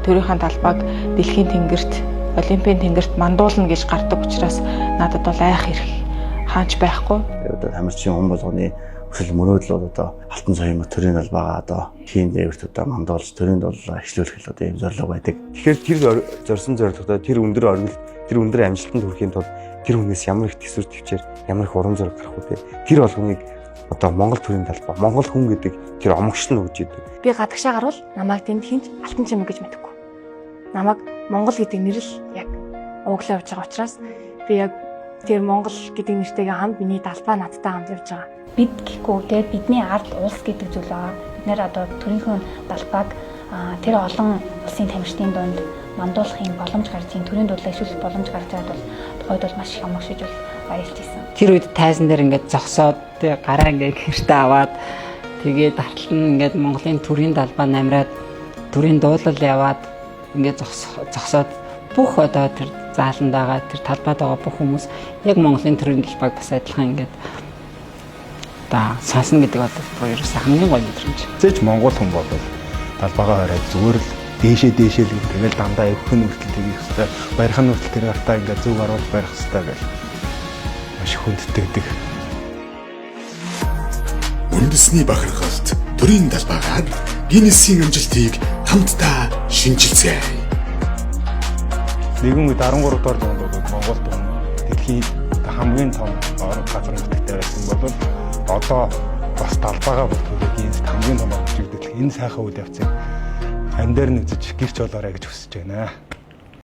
төрийнхөө талбайг дэлхийн тэнгэрт, олимпийн тэнгэрт мандуулна гэж гардаг учраас надад бол айх ирэх хаач байхгүй. Одоо тамирчин хүн болгоны хүсэл мөрөөдөл бол одоо алтан цахим төрийн талбайгаа одоо хийн дээвэрт одоо мандуулж төрийн доллоо эхлүүлэх л одоо ийм зорилго байдаг. Тэгэхээр тэр зорьсон зорилготой тэр өндөр оргил, тэр өндөр амжилтанд хүрэхийн тулд тэр хүнээс ямар их төсвөр төвчээр, ямар их урам зориг гарах үү? Тэр болгоныг одоо Монгол төрийн талбай, Монгол хүн гэдэг тэр омгш нь өгч идэв. Би гадагшаа гарвал намайг тэнд хинч алтан чимэг гэж мэдэггүй. Намайг Монгол гэдэг нэрэл яг ууглаа явж байгаа учраас би яг тэр Монгол гэдэг нэртэйгээ хамт миний талбай надтай хамт явж байгаа. Бид гэхгүй тэгээд бидний ард улс гэдэг зүйл байгаа. Бид нэр одоо төрийнхөө талбайг тэр олон улсын тамирчдын дунд мандуулахын боломж гарч ийн төрийн дурлал эхлүүлэх боломж гарч байгаад бол тухайд бол маш их амгшиж бол баярлж ирсэн. Тэр үед тайзан дээр ингээд зогсоод гараа ингээд гэртээ аваад тэгээд артал нь ингээд Монголын төрийн талбай намраад төрийн дуулал яваад ингээд зогсоод бүх одоо тэр зааланд байгаа тэр талбайд байгаа бүх хүмүүс яг Монголын төрийн талбайг бас адилхан ингээд одоо сонсно гэдэг бол ерөөсөө хамгийн гоё мэдрэмж. Зэж Монгол хүн бол талбайгаа хараад зүгээр л дээшээ л тэгэл дандаа өвхөн үртэл тэгэх хэвээр барихын үртэл тэр артаа ингээд зүг оруулж барих хэвээр гэл маш хүндэтгдэг. Үндэсний бахархалт төрийн талбайгаар Гиннесийн амжилтыг хамтдаа шинжилцгээе. Нэгэн үед 13 дугаар зуунд бол Монголд дэлхийн хамгийн том орон газар нутагтай байсан бол одоо бас талбайгаа бүртгэхийн хамгийн том хэмжээтэй энэ сайхан үйл явцыг амьдаар нь үзэж гэрч болоорой гэж хүсэж байна.